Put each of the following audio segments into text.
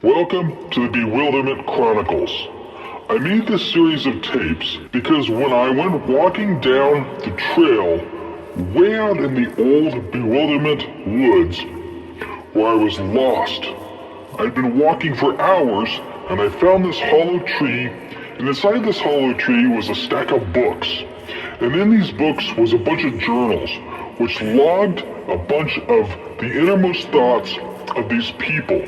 Welcome to the Bewilderment Chronicles. I made this series of tapes because when I went walking down the trail way out in the old Bewilderment woods where I was lost, I'd been walking for hours and I found this hollow tree, and inside this hollow tree was a stack of books. And in these books was a bunch of journals which logged a bunch of the innermost thoughts of these people.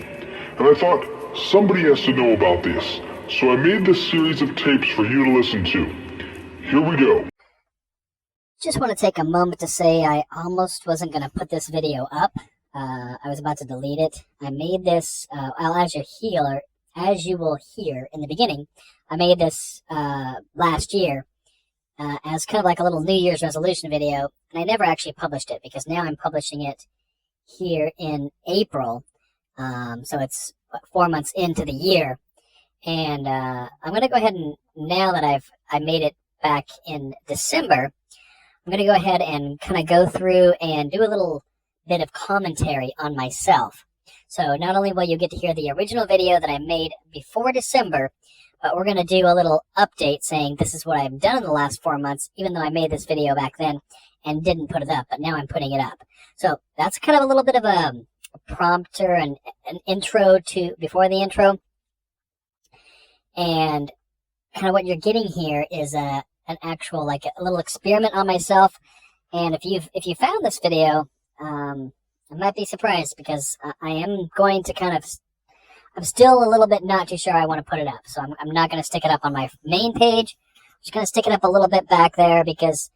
And I thought, somebody has to know about this. So I made this series of tapes for you to listen to. Here we go. Just want to take a moment to say I almost wasn't going to put this video up. I was about to delete it. I made this, as you will hear in the beginning, I made this last year as kind of like a little New Year's resolution video. And I never actually published it because now I'm publishing it here in April. So it's 4 months into the year, and I'm going to go ahead and, now that I made it back in December, I'm going to go ahead and kind of go through and do a little bit of commentary on myself. So not only will you get to hear the original video that I made before December, but we're going to do a little update saying this is what I've done in the last 4 months, even though I made this video back then and didn't put it up, but now I'm putting it up. So that's kind of a little bit of a prompter and an intro to before the intro, and kind of what you're getting here is an actual, like, a little experiment on myself. And if you found this video, I might be surprised because I am going to I'm still a little bit not too sure I want to put it up, so I'm not going to stick it up on my main page. I'm just going to stick it up a little bit back there because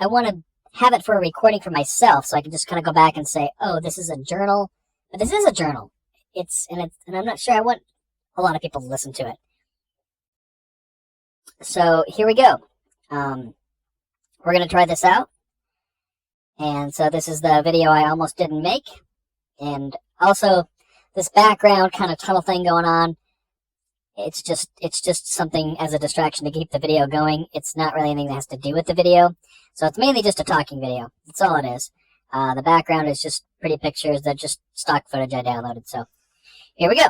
I want to have it for a recording for myself, so I can just kind of go back and say, oh, this is a journal. But this is a journal. And I'm not sure I want a lot of people to listen to it. So here we go. We're going to try this out. And so this is the video I almost didn't make. And also this background kind of tunnel thing going on. It's just something as a distraction to keep the video going. It's not really anything that has to do with the video. So it's mainly just a talking video. That's all it is. The background is just pretty pictures. They're just stock footage I downloaded. So here we go.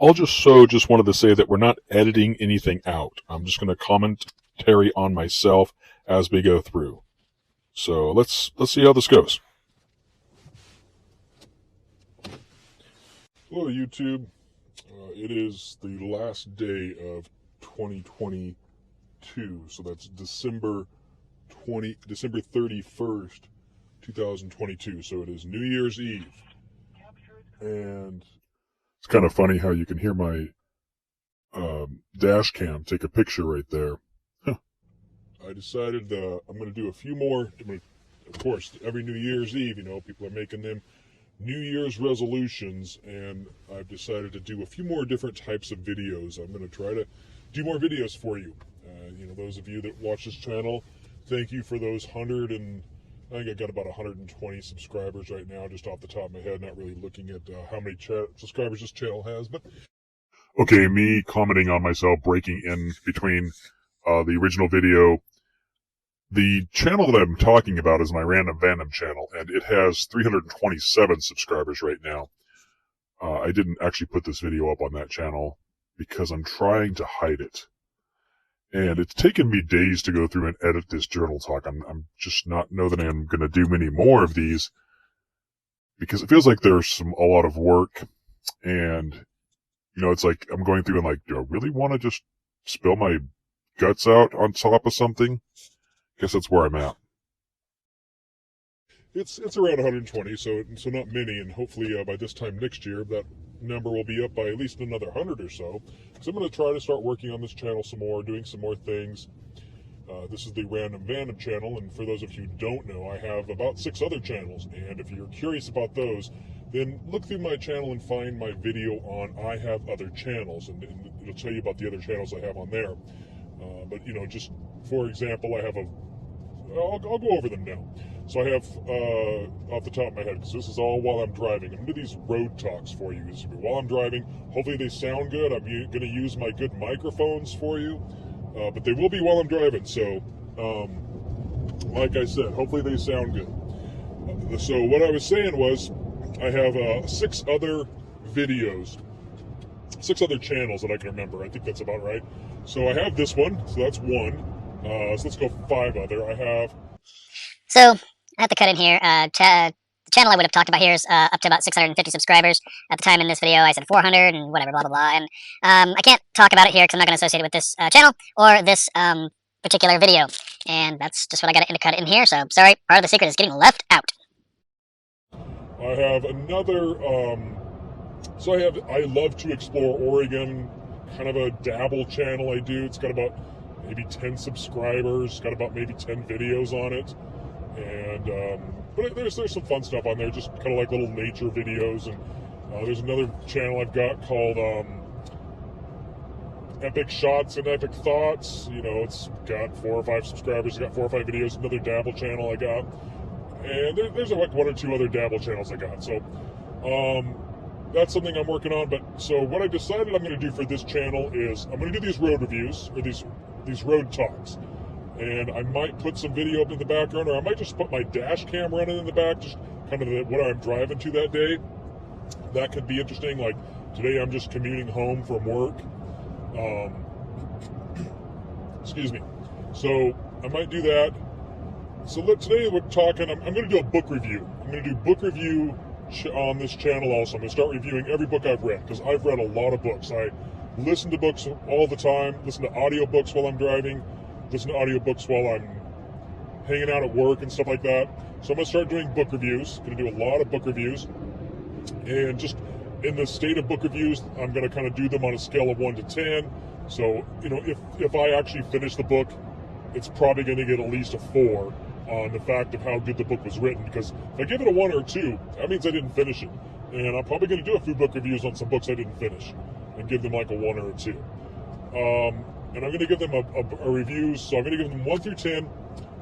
I just wanted to say that we're not editing anything out. I'm just going to commentary on myself as we go through. So let's see how this goes. Hello, YouTube. It is the last day of 2022, so that's December 31st, 2022. So it is New Year's Eve, and it's kind of funny how you can hear my dash cam take a picture right there. I decided I'm going to do a few more. Of course, every New Year's Eve, people are making them New Year's resolutions, and I've decided to do a few more different types of videos. I'm going to try to do more videos for you. Those of you that watch this channel, thank you for those I think I got about 120 subscribers right now, just off the top of my head, not really looking at how many subscribers this channel has. But okay, me commenting on myself, breaking in between the original video. The channel that I'm talking about is my Random Fandom channel, and it has 327 subscribers right now. I didn't actually put this video up on that channel because I'm trying to hide it. And it's taken me days to go through and edit this journal talk. I'm just not know that I'm going to do many more of these because it feels like there's a lot of work. And, it's like I'm going through and like, do I really want to just spill my guts out on top of something? Guess that's where I'm at. It's around 120, so not many, and hopefully by this time next year that number will be up by at least another 100 or so. So I'm going to try to start working on this channel some more, doing some more things. This is the Random Fandom channel, and for those of you who don't know, I have about 6 other channels, and if you're curious about those, then look through my channel and find my video on I Have Other Channels, and it'll tell you about the other channels I have on there. But just for example, I'll go over them now. So I have, off the top of my head, because this is all while I'm driving, I'm going to do these road talks for you. While I'm driving, hopefully they sound good. I'm going to use my good microphones for you, but they will be while I'm driving. So, like I said, hopefully they sound good. So what I was saying was, I have 6 other videos, 6 other channels that I can remember. I think that's about right. So I have this one, so that's one. So let's go 5 other. I have. So I have to cut in here. The channel I would have talked about here is up to about 650 subscribers. At the time in this video, I said 400 and whatever, blah, blah, blah. And I can't talk about it here because I'm not going to associate it with this channel or this particular video. And that's just what I got to cut in here. So sorry, part of the secret is getting left out. I have another. So I love to explore Oregon, kind of a dabble channel I do. It's got about maybe 10 subscribers, got about maybe 10 videos on it. And but there's some fun stuff on there, just kind of like little nature videos. And there's another channel I've got called Epic Shots and Epic Thoughts. You know, it's got 4 or 5 subscribers, it's got 4 or 5 videos. Another dabble channel I got, and there's like 1 or 2 other dabble channels I got. So that's something I'm working on. But so what I decided I'm going to do for this channel is I'm going to do these road reviews, or these road talks. And I might put some video up in the background, or I might just put my dash cam running in the back, just kind of what I'm driving to that day. That could be interesting. Like today I'm just commuting home from work. Excuse me. So I might do that. So today we're talking, I'm going to do a book review. I'm going to do book review on this channel also. I'm going to start reviewing every book I've read, because I've read a lot of books. I listen to books all the time, listen to audiobooks while I'm driving, listen to audiobooks while I'm hanging out at work and stuff like that. So I'm going to start doing book reviews. I'm going to do a lot of book reviews. And just in the state of book reviews, I'm going to kind of do them on a scale of 1 to 10. So, you know, if I actually finish the book, it's probably going to get at least a 4 on the fact of how good the book was written. Because if I give it a 1 or 2, that means I didn't finish it. And I'm probably going to do a few book reviews on some books I didn't finish and give them like a 1 or a 2. And I'm going to give them a review. So I'm going to give them 1 through 10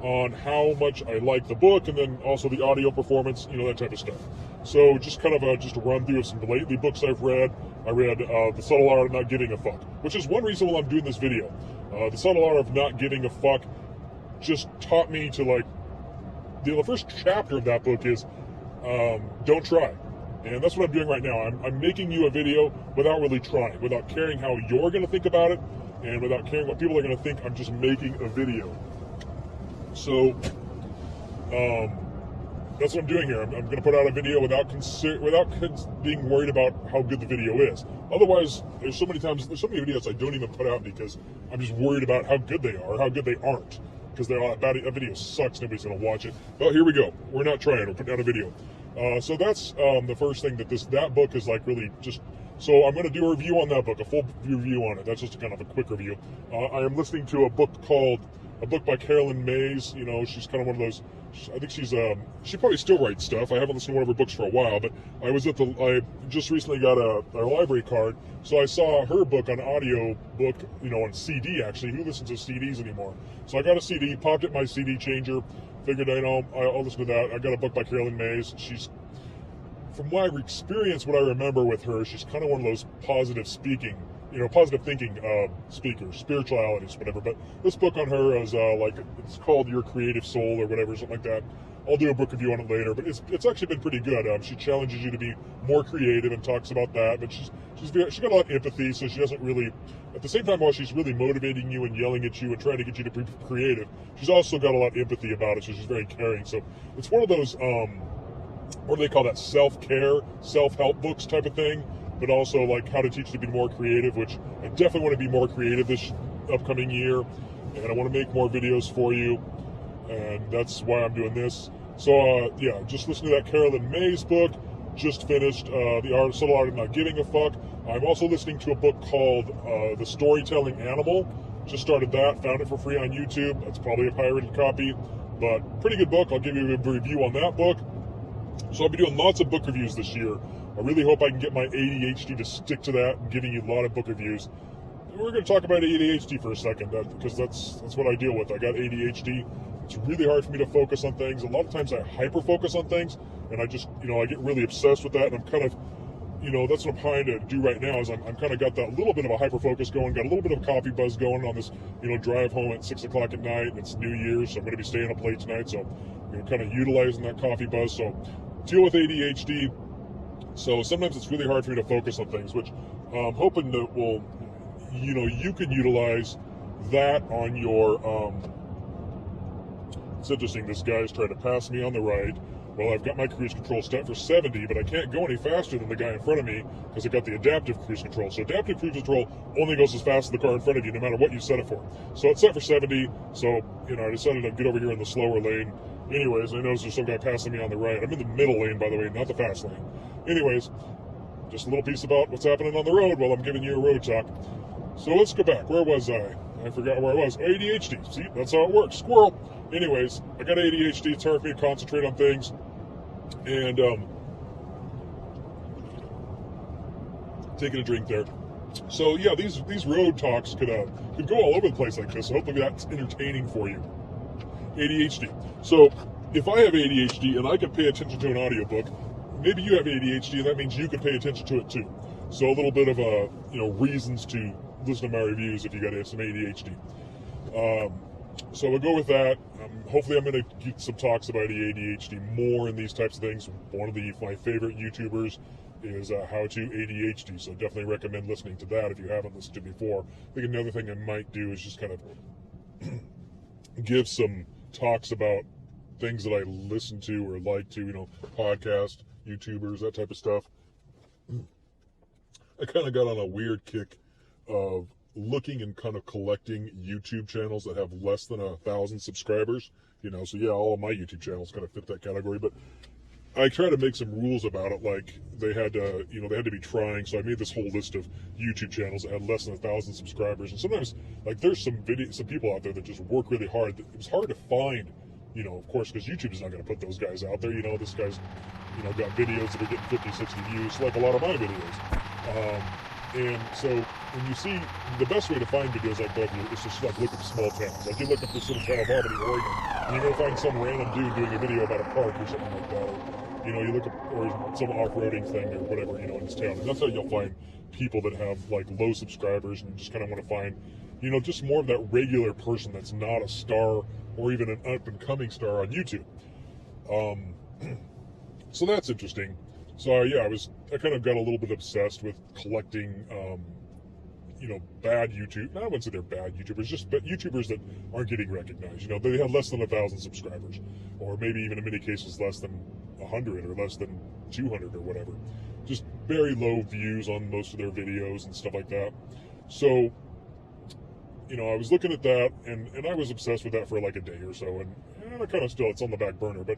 on how much I like the book, and then also the audio performance, you know, that type of stuff. So just kind of just a run through of some lately books I've read. I read The Subtle Art of Not Giving a Fuck, which is one reason why I'm doing this video. The Subtle Art of Not Giving a Fuck just taught me to, like, the first chapter of that book is don't try. And that's what I'm doing right now. I'm making you a video without really trying, without caring how you're going to think about it, and without caring what people are going to think. I'm just making a video. So that's what I'm doing here. I'm going to put out a video without being worried about how good the video is. Otherwise, there's so many videos I don't even put out because I'm just worried about how good they are or how good they aren't. Because that video sucks, nobody's going to watch it. Well, here we go. We're not trying. We're putting out a video. So that's the first thing that book is like really just. So I'm going to do a review on that book, a full review on it. That's just kind of a quick review. I am listening to a book by Carolyn Mays. You know, she's kind of one of those. I think she probably still writes stuff. I haven't listened to one of her books for a while, but I just recently got a library card, so I saw her book on audio book, you know, on CD actually. Who listens to CDs anymore? So I got a CD, popped it in my CD changer, figured, you know, I'll listen to that. I got a book by Carolyn Mays. She's, from my experience, what I remember with her, she's kind of one of those positive thinking speakers, spiritualities, whatever. But this book on her is it's called Your Creative Soul or whatever, something like that. I'll do a book review on it later, but it's actually been pretty good. She challenges you to be more creative and talks about that. But she's got a lot of empathy, so she doesn't really. At the same time, while she's really motivating you and yelling at you and trying to get you to be creative, she's also got a lot of empathy about it. So she's very caring. So it's one of those what do they call that? Self-care, self-help books type of thing. But also like how to teach you to be more creative, which I definitely want to be more creative this upcoming year, and I want to make more videos for you, and that's why I'm doing this. So yeah, just listen to that Carolyn Mays book. Just finished The Subtle Art of Not Giving a Fuck. I'm also listening to a book called The Storytelling Animal. Just started that, found it for free on YouTube. That's probably a pirated copy, but pretty good book. I'll give you a review on that book. So I'll be doing lots of book reviews this year. I really hope I can get my ADHD to stick to that and giving you a lot of book reviews. We're going to talk about ADHD for a second, because that's what I deal with. I got ADHD. It's really hard for me to focus on things. A lot of times I hyper-focus on things, and I just, I get really obsessed with that, and I'm kind of, that's what I'm trying to do right now, is I'm kind of got that little bit of a hyper-focus going, got a little bit of a coffee buzz going on this, drive home at 6 o'clock at night, and it's New Year's, so I'm going to be staying up late tonight, so, kind of utilizing that coffee buzz. So deal with ADHD. So sometimes it's really hard for me to focus on things, which I'm hoping that will, you can utilize that on your, it's interesting, this guy's trying to pass me on the right. Well, I've got my cruise control set for 70, but I can't go any faster than the guy in front of me because I got the adaptive cruise control. So adaptive cruise control only goes as fast as the car in front of you, no matter what you set it for. So it's set for 70, so, I decided to get over here in the slower lane. Anyways, I noticed there's some guy passing me on the right. I'm in the middle lane, by the way, not the fast lane. Anyways, just a little piece about what's happening on the road while I'm giving you a road talk. So let's go back. Where was I? I forgot where I was. ADHD. See, that's how it works. Squirrel. Anyways, I got ADHD. It's hard for me to concentrate on things. And taking a drink there. So yeah, these road talks could go all over the place like this. So hopefully that's entertaining for you. ADHD. So if I have ADHD and I can pay attention to an audiobook, maybe you have ADHD and that means you can pay attention to it too. So a little bit of reasons to listen to my reviews if you got some ADHD. So we'll go with that. Hopefully I'm going to get some talks about ADHD more in these types of things. One of my favorite YouTubers is How to ADHD, so definitely recommend listening to that if you haven't listened to it before. I think another thing I might do is just kind of give some talks about things that I listen to or like to, podcasts, YouTubers, that type of stuff. I kind of got on a weird kick of looking and kind of collecting YouTube channels that have less than 1,000 subscribers. So yeah, all of my YouTube channels kind of fit that category, but I try to make some rules about it, like they had to, they had to be trying. So I made this whole list of YouTube channels that had less than 1,000 subscribers, and sometimes like there's some people out there that just work really hard. It was hard to find, of course, because YouTube is not going to put those guys out there. This guy's, got videos that are getting 50, 60 views, like a lot of my videos. And so when you see, the best way to find videos like that is just like look at small towns. Like you look up this little town of Albany, Oregon, and you're going to find some random dude doing a video about a park or something like that. Or, you look up, or some off-roading thing or whatever, in this town. And that's how you'll find people that have like low subscribers and just kind of want to find, just more of that regular person that's not a star or even an up-and-coming star on YouTube. So that's interesting. So yeah, I kind of got a little bit obsessed with collecting, bad YouTube. I wouldn't say they're bad YouTubers, just YouTubers that aren't getting recognized. They have less than 1,000 subscribers, or maybe even in many cases less than 100 or less than 200 or whatever. Just very low views on most of their videos and stuff like that. So, I was looking at that and I was obsessed with that for like a day or so, and I kind of still, it's on the back burner, but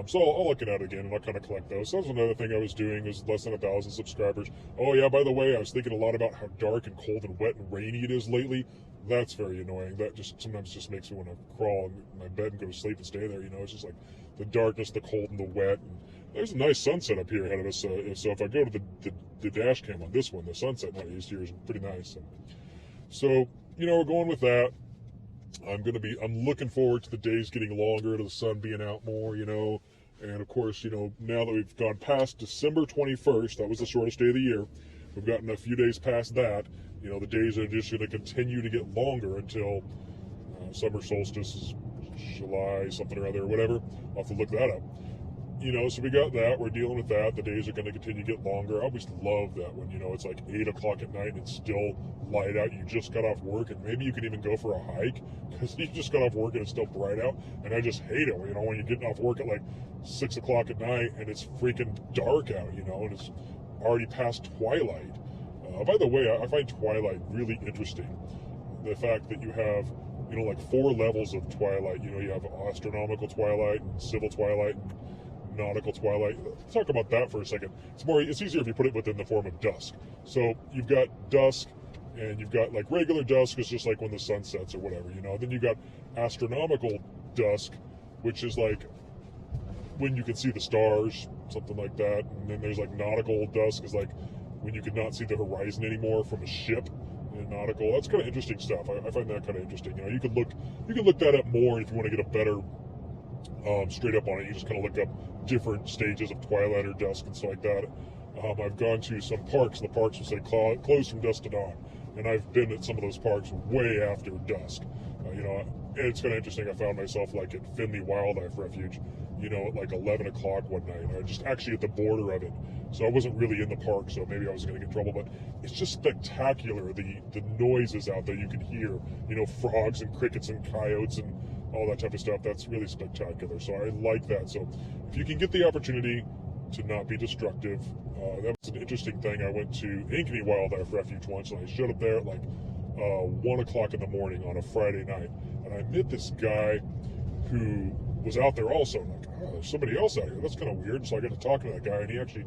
so I'll look at it again and I'll kind of collect those. So that was another thing I was doing, is less than 1,000 subscribers. Oh yeah, by the way, I was thinking a lot about how dark and cold and wet and rainy it is lately. That's very annoying. That sometimes just makes me want to crawl in my bed and go to sleep and stay there. It's just like the darkness, the cold, and the wet. And there's a nice sunset up here ahead of us. So if I go to the dash cam on this one, the sunset nowadays here is pretty nice. So we're going with that. I'm looking forward to the days getting longer, to the sun being out more, and of course, now that we've gone past December 21st, that was the shortest day of the year, we've gotten a few days past that, the days are just going to continue to get longer until summer solstice is July, something or other, whatever. I'll have to look that up. So we got that, we're dealing with that. The days are going to continue to get longer. I always love that when, it's like 8 o'clock at night and it's still light out. You just got off work, and maybe you can even go for a hike because you just got off work and it's still bright out. And I just hate it, when you're getting off work at like 6 o'clock at night and it's freaking dark out, and it's already past twilight. By the way, I find twilight really interesting. The fact that you have, like 4 levels of twilight. You have astronomical twilight and civil twilight and nautical twilight. Let's talk about that for a second. It's easier if you put it within the form of dusk. So you've got dusk, and you've got like regular dusk is just like when the sun sets or whatever, Then you got astronomical dusk, which is like when you can see the stars, something like that. And then there's like nautical dusk is like when you could not see the horizon anymore from a ship. And nautical, that's kind of interesting stuff. I find that kind of interesting. You can look that up more if you want to get a better straight up on it. You just kind of look up different stages of twilight or dusk and stuff like that. I've gone to some parks. The parks will say closed from dusk to dawn, and I've been at some of those parks way after dusk. It's kind of interesting. I found myself like at Finley Wildlife Refuge, you know, at like 11 o'clock one night. I was just actually at the border of it. So I wasn't really in the park, so maybe I was going to get in trouble. But it's just spectacular, the noises out there you can hear. You know, frogs and crickets and coyotes and all that type of stuff. That's really spectacular. So I like that. So if you can get the opportunity to not be destructive, that was an interesting thing. I went to Ankeny Wildlife Refuge once, and I showed up there at like 1 o'clock in the morning on a Friday night. And I met this guy who was out there also. I'm like, oh, there's somebody else out here. That's kind of weird. So I got to talking to that guy, and he actually,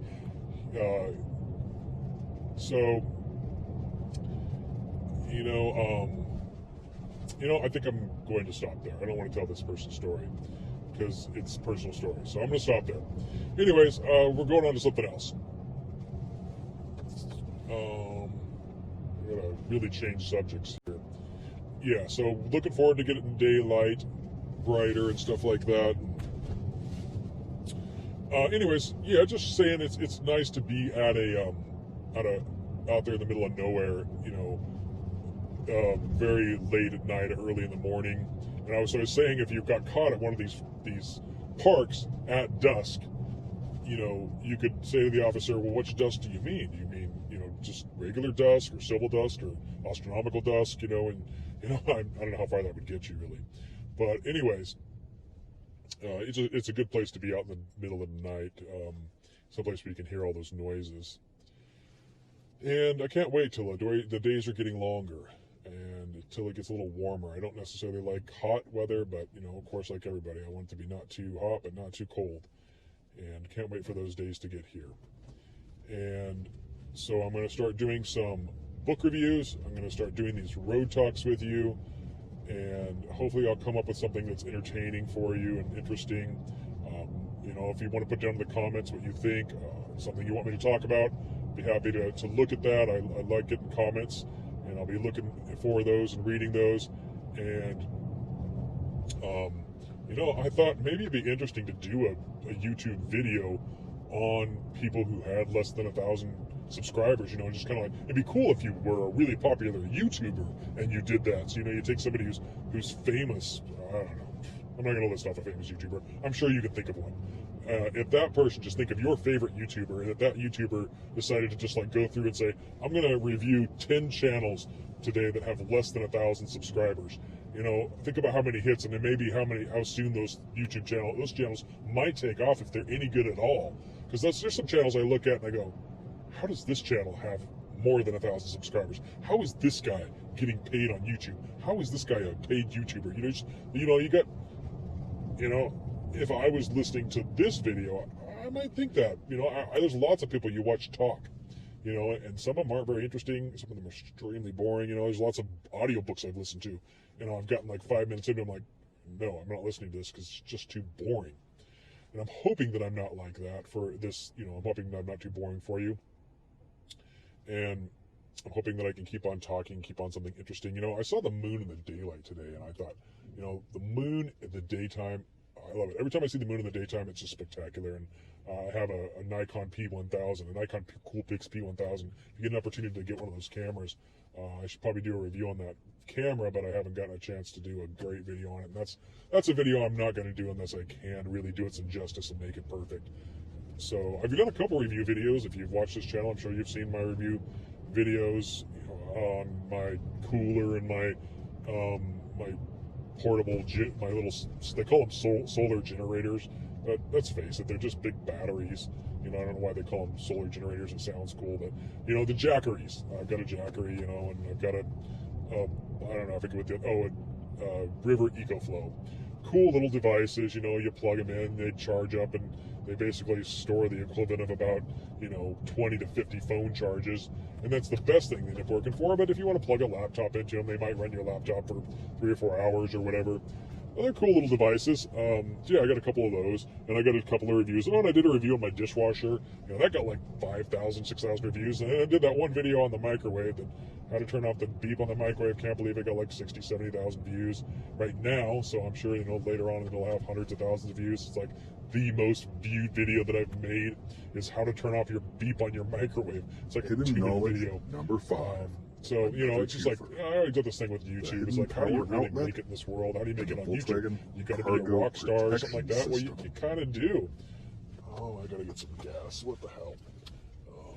I think I'm going to stop there. I don't want to tell this person's story because it's a personal story. So I'm going to stop there. Anyways, we're going on to something else. I'm going to really change subjects here. Yeah, so looking forward to getting daylight brighter and stuff like that. Anyways, yeah, just saying it's nice to be out there in the middle of nowhere, you know, very late at night, early in the morning. And I was saying, if you got caught at one of these parks at dusk, you know, you could say to the officer, well, which dusk do you mean? Do you mean, you know, just regular dusk or civil dusk or astronomical dusk, you know? And, you know, I don't know how far that would get you, really. But anyways, it's a good place to be out in the middle of the night, someplace where you can hear all those noises. And I can't wait till the days are getting longer and until it gets a little warmer. I don't necessarily like hot weather, but, you know, of course, like everybody, I want it to be not too hot, but not too cold. And can't wait for those days to get here. And so I'm going to start doing some book reviews. I'm going to start doing these road talks with you. And hopefully I'll come up with something that's entertaining for you and interesting. You know, if you want to put down in the comments what you think, something you want me to talk about, be happy to look at that. I like getting comments, and I'll be looking for those and reading those. And, you know, I thought maybe it'd be interesting to do a YouTube video on people who had less than 1,000 subscribers, you know, just kind of like, it'd be cool if you were a really popular YouTuber and you did that. So, you know, you take somebody who's famous, I don't know, I'm not going to list off a famous YouTuber. I'm sure you can think of one. If that person, just think of your favorite YouTuber, and if that YouTuber decided to just like go through and say, I'm going to review 10 channels today that have less than 1,000 subscribers, you know, think about how many hits and then maybe how soon those channels might take off if they're any good at all. Because there's some channels I look at and I go, how does this channel have more than 1,000 subscribers? How is this guy getting paid on YouTube? How is this guy a paid YouTuber? If I was listening to this video, I might think that, you know, there's lots of people you watch talk, you know, and some of them aren't very interesting. Some of them are extremely boring. You know, there's lots of audiobooks I've listened to. You know, I've gotten like 5 minutes into them, I'm like, no, I'm not listening to this because it's just too boring. And I'm hoping that I'm not like that for this, you know, I'm hoping that I'm not too boring for you. And I'm hoping that I can keep on talking, keep on something interesting. You know, I saw the moon in the daylight today, and I thought, you know, the moon in the daytime, I love it. Every time I see the moon in the daytime, it's just spectacular. And I have a Nikon P1000, a Nikon Coolpix P1000. If you get an opportunity to get one of those cameras, I should probably do a review on that camera, but I haven't gotten a chance to do a great video on it. And that's a video I'm not going to do unless I can really do it some justice and make it perfect. So I've done a couple review videos. If you've watched this channel, I'm sure you've seen my review videos, you know, on my cooler and my portable, my little, they call them solar generators, but let's face it, they're just big batteries. You know, I don't know why they call them solar generators. It sounds cool, but, you know, the Jackeries. I've got a Jackery, you know, and I've got I don't know, I forget what River EcoFlow. Cool little devices, you know, you plug them in, they charge up, and they basically store the equivalent of about, you know, 20 to 50 phone charges. And that's the best thing they're working for. But if you want to plug a laptop into them, they might run your laptop for 3 or 4 hours or whatever. Well, they're cool little devices. So yeah, I got a couple of those, and I got a couple of reviews. Oh, and I did a review on my dishwasher. You know, that got like 5,000, 6,000 reviews. And I did that one video on the microwave, that how to turn off the beep on the microwave. Can't believe it got like 60, 70,000 views right now. So I'm sure, you know, later on it'll have hundreds of thousands of views. It's like the most viewed video that I've made is how to turn off your beep on your microwave. It's like a 2-minute video. Number 5. So, you know, it's just like, I already did this thing with YouTube. It's like, how do you really outlet, make it in this world? How do you make it on YouTube? Volkswagen You got to be a cargo rock star or something like that. protection Well, you system. kind of do. Oh, I got to get some gas. What the hell?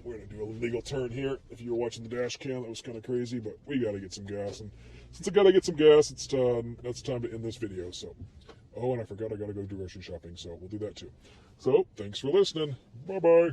We're going to do a legal turn here. If you were watching the dash cam, that was kind of crazy, but we got to get some gas. And since I got to get some gas, it's time to end this video. So, oh, and I forgot I got to go do grocery shopping, so we'll do that too. So, thanks for listening. Bye-bye.